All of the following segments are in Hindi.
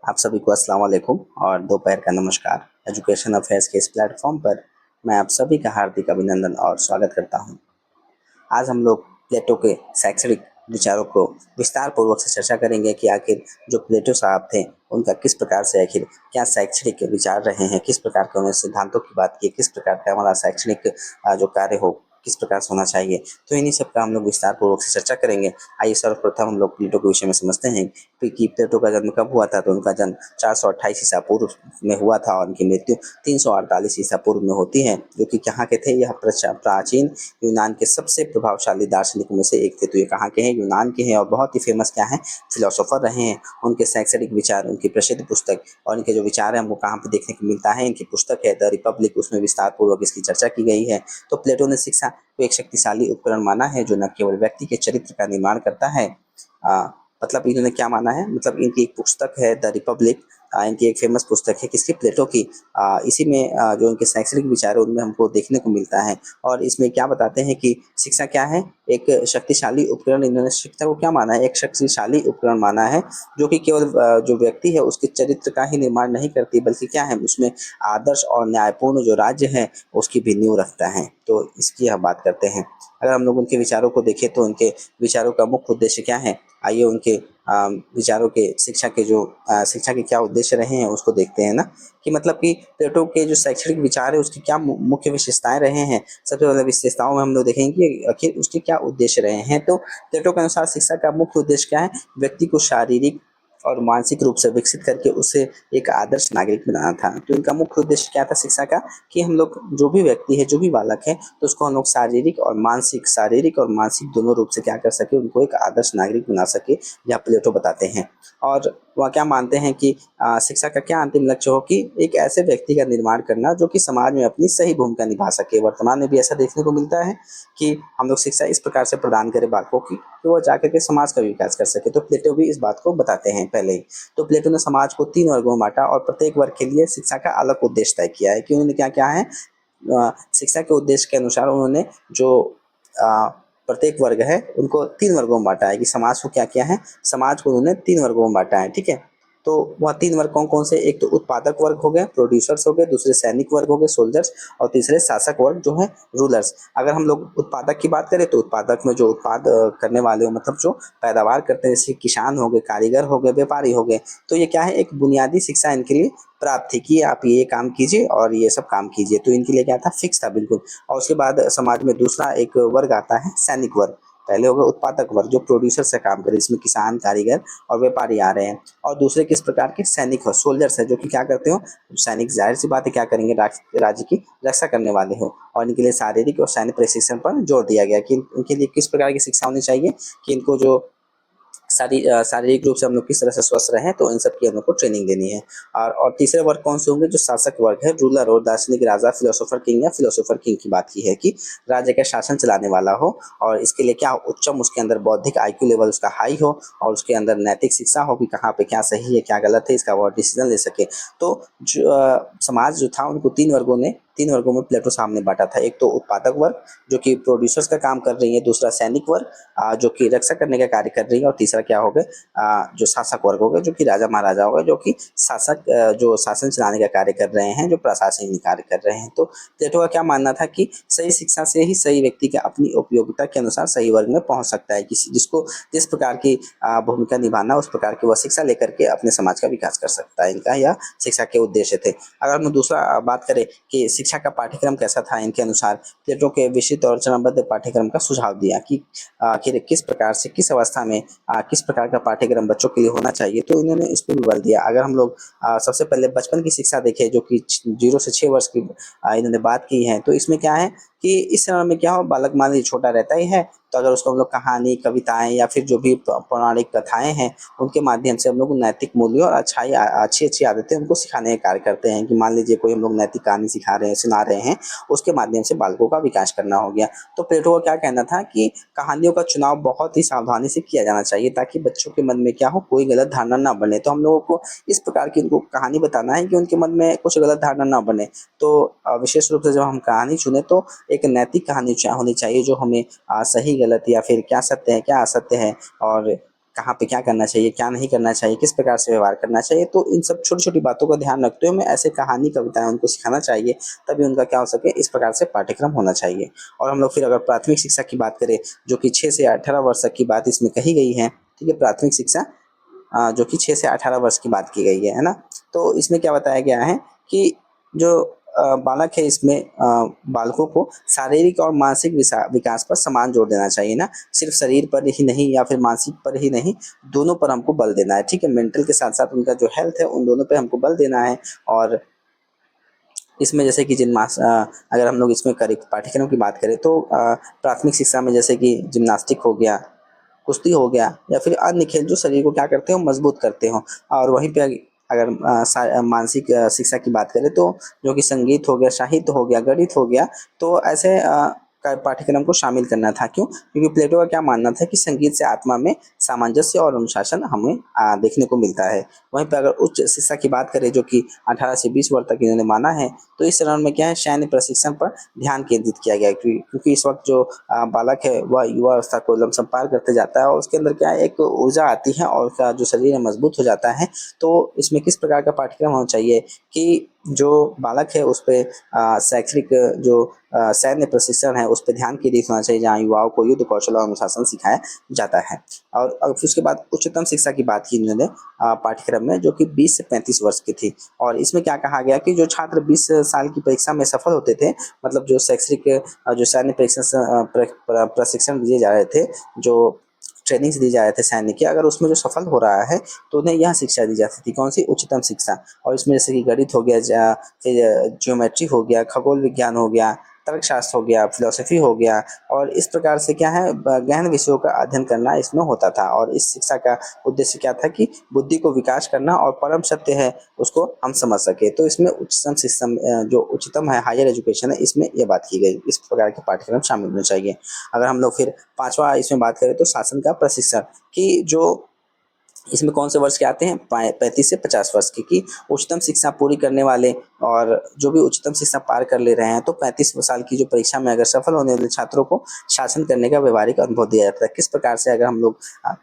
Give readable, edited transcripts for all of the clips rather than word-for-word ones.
आप सभी को अस्सलाम वालेकुम और दोपहर का नमस्कार। एजुकेशन अफेयर्स के इस प्लेटफॉर्म पर मैं आप सभी का हार्दिक अभिनंदन और स्वागत करता हूं। आज हम लोग प्लेटो के शैक्षणिक विचारों को विस्तार पूर्वक से चर्चा करेंगे कि आखिर जो प्लेटो साहब थे उनका किस प्रकार से आखिर क्या शैक्षणिक विचार रहे हैं, किस प्रकार के उन्होंने सिद्धांतों की बात की, किस प्रकार का हमारा शैक्षणिक जो कार्य हो किस प्रकार से होना चाहिए। तो इन्हीं सब का हम लोग विस्तार पूर्वक से चर्चा करेंगे। आइए सर्वप्रथम हम लोग प्लेटो के विषय में समझते हैं कि प्लेटो का जन्म कब हुआ था। तो उनका जन्म 428 ईसा पूर्व में हुआ था और उनकी मृत्यु 348 ईसा पूर्व में होती है। जो कि कहाँ के थे, यह प्राचीन यूनान के सबसे प्रभावशाली दार्शनिकों में से एक थे। तो ये कहाँ के हैं, यूनान के हैं और बहुत ही फेमस क्या है, फिलोसोफर रहे हैं। उनके शैक्षणिक विचार, उनकी प्रसिद्ध पुस्तक और इनके जो विचार है हमको कहाँ पे देखने को मिलता है, इनकी पुस्तक है द रिपब्लिक, उसमें विस्तार पूर्वक इसकी चर्चा की गई है। तो प्लेटो ने शिक्षा को एक शक्तिशाली उपकरण माना है जो न केवल व्यक्ति के चरित्र का निर्माण करता है, मतलब इन्होंने क्या माना है, मतलब इनकी एक पुस्तक है द रिपब्लिक, इनकी एक फेमस पुस्तक है किसकी, प्लेटो की। इसी में जो इनके शैक्षणिक विचार है उनमें हमको देखने को मिलता है। और इसमें क्या बताते हैं कि शिक्षा क्या है, एक शक्तिशाली उपकरण। इन्होंने शिक्षा को क्या माना है, एक शक्तिशाली उपकरण माना है जो कि केवल जो व्यक्ति है उसके चरित्र का ही निर्माण नहीं करती, बल्कि क्या है, उसमें आदर्श और न्यायपूर्ण जो राज्य है उसकी भी नींव रखता है। तो इसकी हम बात करते हैं। अगर हम लोग उनके विचारों को देखें तो उनके विचारों का मुख्य उद्देश्य क्या है, आइए उनके विचारों के शिक्षा के क्या उद्देश्य रहे हैं उसको देखते हैं ना। कि मतलब कि प्लेटो के जो शैक्षणिक विचार है उसकी क्या मुख्य विशेषताएं रहे हैं। सबसे पहले विशेषताओं में हम लोग देखेंगे कि आखिर उसके क्या उद्देश्य रहे हैं। तो प्लेटो के अनुसार शिक्षा का मुख्य उद्देश्य क्या है, व्यक्ति को शारीरिक और मानसिक रूप से विकसित करके उसे एक आदर्श नागरिक बनाना था। तो इनका मुख्य उद्देश्य क्या था शिक्षा का, कि हम लोग जो भी व्यक्ति है, जो भी बालक है, तो उसको हम लोग शारीरिक और मानसिक दोनों रूप से क्या कर सके, उनको एक आदर्श नागरिक बना सके, यह प्लेटो बताते हैं। और वह क्या मानते हैं कि शिक्षा का क्या अंतिम लक्ष्य हो, कि एक ऐसे व्यक्ति का निर्माण करना जो कि समाज में अपनी सही भूमिका निभा सके। वर्तमान में भी ऐसा देखने को मिलता है कि हम लोग शिक्षा इस प्रकार से प्रदान करें बालकों की कि वो जाकर के समाज का विकास कर सके। तो प्लेटो भी इस बात को बताते हैं पहले ही। तो प्लेटो ने समाज को 3 वर्गों में बांटा और प्रत्येक वर्ग के लिए शिक्षा का अलग उद्देश्य तय किया है कि उन्होंने क्या क्या है, शिक्षा के उद्देश्य के अनुसार उन्होंने जो प्रत्येक वर्ग है उनको 3 वर्गों में बांटा है। कि समाज को क्या किया है, समाज को उन्होंने 3 वर्गों में बांटा है, ठीक है। तो वह 3 वर्ग कौन कौन से, एक तो उत्पादक वर्ग हो गए, प्रोड्यूसर्स हो गए, दूसरे सैनिक वर्ग हो गए, सोल्जर्स, और तीसरे शासक वर्ग जो है, रूलर्स। अगर हम लोग उत्पादक की बात करें तो उत्पादक में जो उत्पाद करने वाले हो, मतलब जो पैदावार करते हैं, जैसे किसान हो गए, कारीगर हो गए, व्यापारी हो गए। तो ये क्या है, एक बुनियादी शिक्षा इनके लिए प्राप्त थी कि आप ये काम कीजिए और ये सब काम कीजिए। तो इनके लिए क्या था, फिक्स था बिल्कुल। और उसके बाद समाज में दूसरा एक वर्ग आता है, सैनिक वर्ग। पहले हो गया उत्पादक वर्ग जो प्रोड्यूसर से काम करे, इसमें किसान, कारीगर और व्यापारी आ रहे हैं। और दूसरे किस प्रकार के, सैनिक हो, सोल्जर्स है, जो कि क्या करते हो, सैनिक जाहिर सी बात है क्या करेंगे, राज्य की रक्षा करने वाले हो। और इनके लिए शारीरिक और सैन्य प्रशिक्षण पर जोर दिया गया कि इनके लिए किस प्रकार की शिक्षा होनी चाहिए, कि इनको जो शारीरिक रूप से हम लोग किस तरह से स्वस्थ रहें, तो इन सब की हम लोग को ट्रेनिंग देनी है। और तीसरे वर्ग कौन से होंगे, जो शासक वर्ग है, रूलर और दार्शनिक राजा, फिलोसोफर किंग या फिलोसोफर किंग की बात की है कि राज्य का शासन चलाने वाला हो। और इसके लिए क्या उच्चम, उसके अंदर बौद्धिक आईक्यू लेवल उसका हाई हो और उसके अंदर नैतिक शिक्षा हो कि कहाँ पे क्या सही है क्या गलत है, इसका वो डिसीजन ले सके। तो समाज जो था उनको 3 वर्गों में प्लेटो साहब ने बांटा था। एक तो उत्पादक वर्ग जो कि प्रोड्यूसर्स का काम कर रही है, दूसरा सैनिक वर्ग जो कि रक्षा करने का कार्य कर रही है, और तीसरा क्या हो गया, जो शासक वर्ग हो गए, जो कि राजा महाराजा हो गए, जो कि जो शासन चलाने का कार्य कर रहे हैं, जो प्रशासनिक कार्य कर रहे हैं। तो प्लेटो का क्या मानना था कि सही शिक्षा से ही सही व्यक्ति का अपनी उपयोगिता के अनुसार सही वर्ग में पहुंच सकता है। किसी जिसको जिस प्रकार की भूमिका निभाना, उस प्रकार की वह शिक्षा लेकर के अपने समाज का विकास कर सकता है। इनका यह शिक्षा के उद्देश्य थे। अगर हम दूसरा बात करें कि शिक्षा का पाठ्यक्रम कैसा था, इनके अनुसार प्लेटो के विस्तृत और चरणबद्ध पाठ्यक्रम का सुझाव दिया कि आखिर किस प्रकार से, किस अवस्था में किस प्रकार का पाठ्यक्रम बच्चों के लिए होना चाहिए। तो इन्होंने इस पर भी बल दिया। अगर हम लोग सबसे पहले बचपन की शिक्षा देखें, जो कि 0 से 6 वर्ष की इन्होंने बात की है, तो इसमें क्या है कि इस समय में क्या हो, बालक मान लीजिए छोटा रहता ही है, तो अगर उसको हम लोग कहानी, कविताएं या फिर जो भी पौराणिक कथाएं हैं उनके माध्यम से हम लोग नैतिक मूल्यों और अच्छी अच्छी आदतें उनको सिखाने का कार्य करते हैं। कि मान लीजिए कोई हम लोग नैतिक कहानी सिखा रहे हैं, सुना रहे हैं, उसके माध्यम से बालकों का विकास करना हो गया। तो प्लेटो का क्या कहना था कि कहानियों का चुनाव बहुत ही सावधानी से किया जाना चाहिए ताकि बच्चों के मन में क्या हो, कोई गलत धारणा ना बने। तो हम लोगों को इस प्रकार की उनको कहानी बताना है कि उनके मन में कुछ गलत धारणा ना बने। तो विशेष रूप से जब हम कहानी चुने तो एक नैतिक कहानी होनी चाहिए जो हमें सही गलत या फिर क्या सत्य है क्या असत्य है और कहाँ पे क्या करना चाहिए, क्या नहीं करना चाहिए, किस प्रकार से व्यवहार करना चाहिए। तो इन सब छोटी-छोटी बातों का ध्यान रखते हुए हमें ऐसे कहानी, कविताएँ उनको सिखाना चाहिए, तभी उनका क्या हो सके, इस प्रकार से पाठ्यक्रम होना चाहिए। और हम लोग फिर अगर प्राथमिक शिक्षा की बात करें, जो कि 6 से 18 वर्ष तक की बात इसमें कही गई है, ठीक है? प्राथमिक शिक्षा जो कि 6 से 18 वर्ष की बात की गई है ना? तो इसमें क्या बताया गया है कि जो बालक है इसमें बालकों को शारीरिक और मानसिक विकास पर समान जोर देना चाहिए ना, सिर्फ शरीर पर ही नहीं या फिर मानसिक पर ही नहीं, दोनों पर हमको बल देना है, ठीक है? मेंटल के साथ-साथ उनका जो हेल्थ है, उन दोनों पे हमको बल देना है। और इसमें जैसे कि अगर हम लोग इसमें करें पाठ्यक्रम की बात करें तो प्राथमिक शिक्षा में जैसे कि जिम्नास्टिक हो गया, कुश्ती हो गया या फिर अन्य खेल जो शरीर को क्या करते हो, मजबूत करते हो। और वहीं पे अगर मानसिक शिक्षा की बात करें तो जो कि संगीत हो गया, साहित्य हो गया, गणित हो गया, तो ऐसे का पाठ्यक्रम को शामिल करना था। क्यों? क्योंकि प्लेटो का क्या मानना था कि संगीत से आत्मा में सामंजस्य और अनुशासन हमें देखने को मिलता है। वहीं पे अगर उच्च शिक्षा की बात करें जो कि 18 से 20 वर्ष तक इन्होंने माना है, तो इस चरण में क्या है, सैन्य प्रशिक्षण पर ध्यान केंद्रित किया गया है। क्योंकि इस वक्त जो बालक है वह युवा अवस्था को लमसम पार करते जाता है और उसके अंदर क्या है, एक ऊर्जा आती है और उसका जो शरीर है मजबूत हो जाता है। तो इसमें किस प्रकार का पाठ्यक्रम होना चाहिए कि जो बालक है उस पे शैक्षणिक जो सैन्य प्रशिक्षण है उस पे ध्यान केंद्रित होना चाहिए, जहाँ युवाओं को युद्ध कौशल और अनुशासन सिखाया जाता है। और अब फिर उसके बाद उच्चतम शिक्षा की बात की इन्होंने पाठ्यक्रम में, जो कि 20 से 35 वर्ष की थी। और इसमें क्या कहा गया कि जो छात्र 20 साल की परीक्षा में सफल होते थे, मतलब जो शैक्षणिक जो सैन्य प्रशिक्षण दिए जा रहे थे, जो ट्रेनिंग्स दी जा रहे थे सैन्य की, अगर उसमें जो सफल हो रहा है तो उन्हें यह शिक्षा दी जाती थी, कौन सी? उच्चतम शिक्षा। और इसमें जैसे कि गणित हो गया, फिर ज्योमेट्री हो गया, खगोल विज्ञान हो गया, तर्कशास्त्र हो गया, फिलोसफी हो गया, और इस प्रकार से क्या है, गहन विषयों का अध्ययन करना इसमें होता था। और इस शिक्षा का उद्देश्य क्या था कि बुद्धि को विकास करना और परम सत्य है उसको हम समझ सके। तो इसमें उच्चतम शिक्षा जो उच्चतम है, हायर एजुकेशन है, इसमें ये बात की गई, इस प्रकार के पाठ्यक्रम शामिल होने चाहिए। अगर हम लोग फिर पांचवा इसमें बात करें तो शासन का प्रशिक्षण, कि जो इसमें कौन से वर्ष के आते हैं, 35 से 50 वर्ष के, कि उच्चतम शिक्षा पूरी करने वाले और जो भी उच्चतम शिक्षा पार कर ले रहे हैं, तो 35 साल की जो परीक्षा में अगर सफल होने वाले छात्रों को शासन करने का व्यवहारिक अनुभव दिया जाता है। किस प्रकार से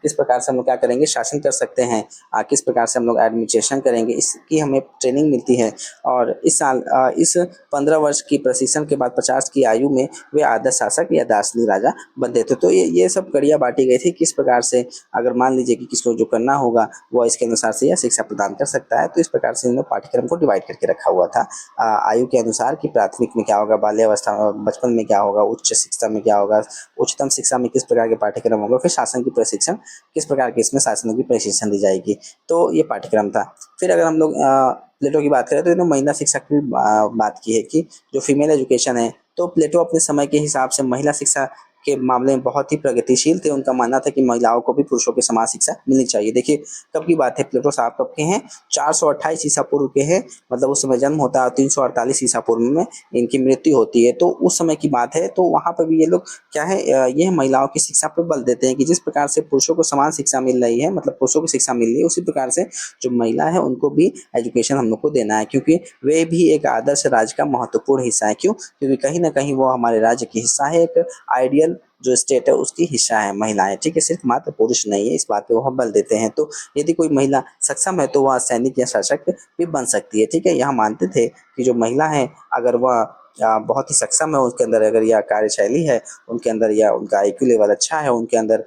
किस प्रकार से हम लोग क्या करेंगे, शासन कर सकते हैं, किस प्रकार से हम लोग एडमिनिस्ट्रेशन करेंगे, इसकी हमें ट्रेनिंग मिलती है। और इस 15 वर्ष की प्रशिक्षण के बाद 50 की आयु में वे आदर्श शासक या दार्शनिक राजा बनते थे। तो ये सब कड़ियाँ बांटी गई थी, किस प्रकार से अगर मान लीजिए कि किसी को जो करना होगा वो इसके अनुसार से यह शिक्षा प्रदान कर सकता है। तो इस प्रकार से इन्होंने पाठ्यक्रम को डिवाइड करके रखा हुआ था आयु के अनुसार, कि प्राथमिक में क्या होगा, बाल्यावस्था बचपन में क्या होगा, उच्च शिक्षा में क्या होगा, उच्चतम शिक्षा में किस प्रकार के पाठ्यक्रम होगा, फिर शासन की प्रशिक्षण किस प्रकार के इसमें शासनों की प्रशिक्षण दी जाएगी। तो ये पाठ्यक्रम था। फिर अगर हम लोग प्लेटो की बात करें तो इन्होंने महिला शिक्षा की बात की है, कि जो फीमेल एजुकेशन है, तो प्लेटो अपने समय के हिसाब से महिला शिक्षा के मामले में बहुत ही प्रगतिशील थे। उनका मानना था कि महिलाओं को भी पुरुषों के समान शिक्षा मिलनी चाहिए। देखिए कब की बात है, प्लेटो साहब कब के हैं, 428 ईसा पूर्व के हैं, मतलब उस समय जन्म होता है, 348 ईसा पूर्व में इनकी मृत्यु होती है। तो उस समय की बात है, तो वहाँ पर भी ये लोग क्या है, ये महिलाओं की शिक्षा पर बल देते हैं कि जिस प्रकार से पुरुषों को समान शिक्षा मिल रही है, मतलब पुरुषों को शिक्षा मिल रही है, उसी प्रकार से जो महिला है उनको भी एजुकेशन हम लोग को देना है, क्योंकि वे भी एक आदर्श राज्य का महत्वपूर्ण हिस्सा है। क्यों? क्योंकि कहीं ना कहीं वो हमारे राज्य की हिस्सा है, एक आइडियल जो स्टेट है उसकी हिस्सा है महिलाएं, ठीक है, सिर्फ मात्र पुरुष नहीं है, इस बात पे वो बल देते हैं। तो यदि कोई महिला सक्षम है तो वह सैनिक या शासक भी बन सकती है, ठीक है। यहाँ मानते थे कि जो महिला है अगर वह बहुत ही सक्षम है, उसके अंदर अगर यह कार्यशैली है उनके अंदर, या उनका आईक्यू लेवल अच्छा है उनके अंदर,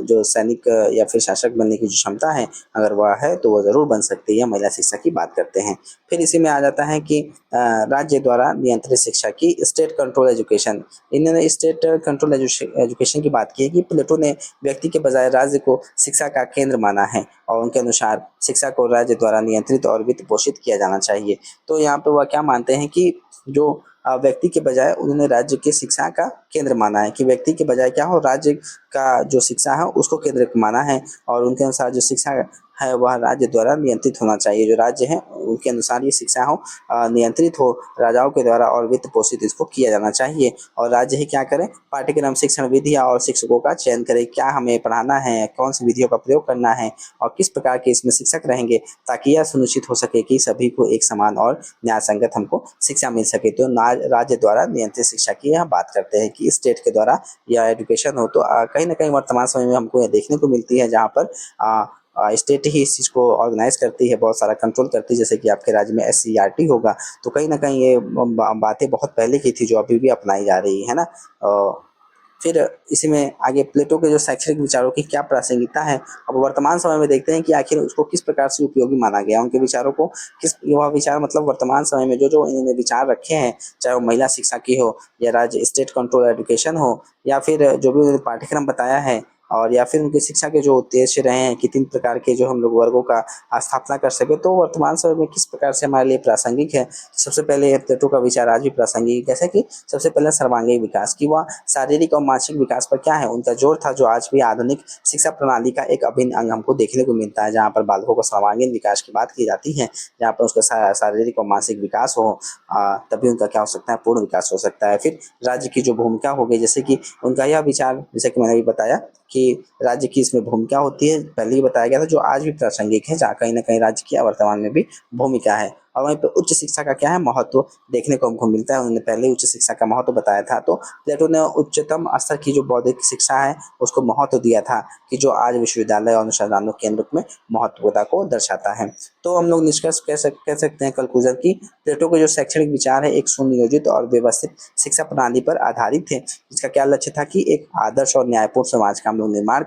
जो सैनिक या फिर शासक बनने की जो क्षमता है अगर वह है, तो वह ज़रूर बन सकती है। महिला शिक्षा की बात करते हैं। फिर इसी में आ जाता है कि राज्य द्वारा नियंत्रित शिक्षा की, स्टेट कंट्रोल एजुकेशन। इन्होंने स्टेट कंट्रोल एजुकेशन की बात की है कि प्लेटो ने व्यक्ति के बजाय राज्य को शिक्षा का केंद्र माना है, और उनके अनुसार शिक्षा को राज्य द्वारा नियंत्रित और वित्त पोषित किया जाना चाहिए। तो यहाँ पे वह क्या मानते हैं कि जो व्यक्ति के बजाय उन्होंने राज्य के शिक्षा का केंद्र माना है, कि व्यक्ति के बजाय क्या हो, राज्य का जो शिक्षा है उसको केंद्र माना है। और उनके अनुसार जो शिक्षा है वह राज्य द्वारा नियंत्रित होना चाहिए। जो राज्य हैं उनके अनुसार ये शिक्षा हो नियंत्रित हो राजाओं के द्वारा और वित्त पोषित इसको किया जाना चाहिए। और राज्य ही क्या करें, पाठ्यक्रम, शिक्षण विधियाँ और शिक्षकों का चयन करें। क्या हमें पढ़ाना है, कौन सी विधियों का प्रयोग करना है और किस प्रकार के इसमें शिक्षक रहेंगे, ताकि यह सुनिश्चित हो सके कि सभी को एक समान और न्याय संगत हमको शिक्षा मिल सके। तो राज्य द्वारा नियंत्रित शिक्षा की यहाँ बात करते हैं कि स्टेट के द्वारा या एजुकेशन हो। तो कहीं ना कहीं वर्तमान समय में हमको यह देखने को मिलती है, जहाँ पर स्टेट ही इस चीज़ को ऑर्गेनाइज करती है, बहुत सारा कंट्रोल करती है। जैसे कि आपके राज्य में SCERT होगा, तो कहीं ना कहीं ये बातें बहुत पहले की थी जो अभी भी अपनाई जा रही है ना। फिर इसी में आगे प्लेटो के जो शैक्षणिक विचारों की क्या प्रासंगिकता है, अब वर्तमान समय में देखते हैं कि आखिर उसको किस प्रकार से उपयोगी माना गया, उनके विचारों को किस, वह विचार मतलब वर्तमान समय में जो जो इन्होंने विचार रखे हैं, चाहे वो महिला शिक्षा की हो या राज्य स्टेट कंट्रोल एजुकेशन हो, या फिर जो भी उन्होंने पाठ्यक्रम बताया है, और या फिर उनकी शिक्षा के जो उद्देश्य रहे हैं कि 3 प्रकार के जो हम लोग वर्गों का स्थापना कर सके, तो वर्तमान समय में किस प्रकार से हमारे लिए प्रासंगिक है। सबसे पहले प्लेटो का विचार आज भी प्रासंगिक है, जैसे कि सबसे पहले सर्वांगीण विकास की, वह शारीरिक और मानसिक विकास पर क्या है उनका जोर था, जो आज भी आधुनिक शिक्षा प्रणाली का एक अभिन्न अंग हमको देखने को मिलता है। जहाँ पर बालकों को सर्वांगीण विकास की बात की जाती है, जहाँ पर उसका शारीरिक और मानसिक विकास हो, तभी उनका क्या हो सकता है, पूर्ण विकास हो सकता है। फिर राज्य की जो भूमिका हो गई, जैसे कि उनका यह विचार, जैसे कि मैंने अभी बताया कि राज्य की इसमें भूमिका होती है, पहले ही बताया गया था, जो आज भी प्रासंगिक है, जहाँ कहीं न कहीं राज्य की वर्तमान में भी भूमिका है। और वहीं पे उच्च शिक्षा का क्या है, महत्व देखने को हमको मिलता है। उन्होंने पहले ही उच्च शिक्षा का महत्व बताया था। तो प्लेटो ने उच्चतम स्तर की जो बौद्धिक शिक्षा है उसको महत्व दिया था, कि जो आज विश्वविद्यालय और अनुसंधानों केंद्र में महत्वता को दर्शाता है। तो हम लोग निष्कर्ष कह सकते हैं कंक्लूजन की, प्लेटो के जो शैक्षणिक विचार है एक सुनियोजित और व्यवस्थित शिक्षा प्रणाली पर आधारित थे, जिसका क्या लक्ष्य था कि एक आदर्श और न्यायपूर्ण समाज का हम लोग निर्माण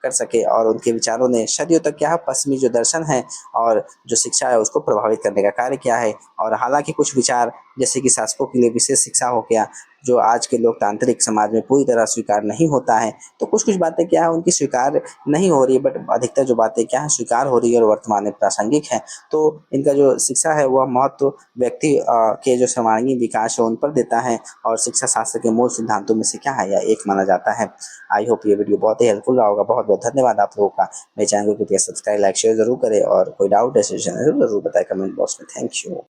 कर सके। और उनके विचारों ने सदियों तक क्या है, पश्चिमी जो दर्शन है और जो शिक्षा है उसको प्रभावित करने का कार्य किया है। और हालांकि कुछ विचार, जैसे कि शासकों के लिए विशेष शिक्षा हो गया, जो आज के लोकतांत्रिक समाज में पूरी तरह स्वीकार नहीं होता है, तो कुछ कुछ बातें क्या है उनकी स्वीकार नहीं हो रही है, बट अधिकतर जो बातें क्या है स्वीकार हो रही है और वर्तमान में प्रासंगिक है। तो इनका जो शिक्षा है वह महत्व व्यक्ति के जो सर्वांगीण विकास है उन पर देता है, और शिक्षा शास्त्र के मूल सिद्धांतों में से क्या है, यह एक माना जाता है। आई होप ये वीडियो बहुत ही हेल्पफुल रहा होगा। बहुत बहुत धन्यवाद आप लोगों का। मेरे चैनल को कृपया सब्सक्राइब, लाइक, शेयर जरूर करें, और कोई डाउट है, सजेशन है, जरूर बताएं कमेंट बॉक्स में। Thank you.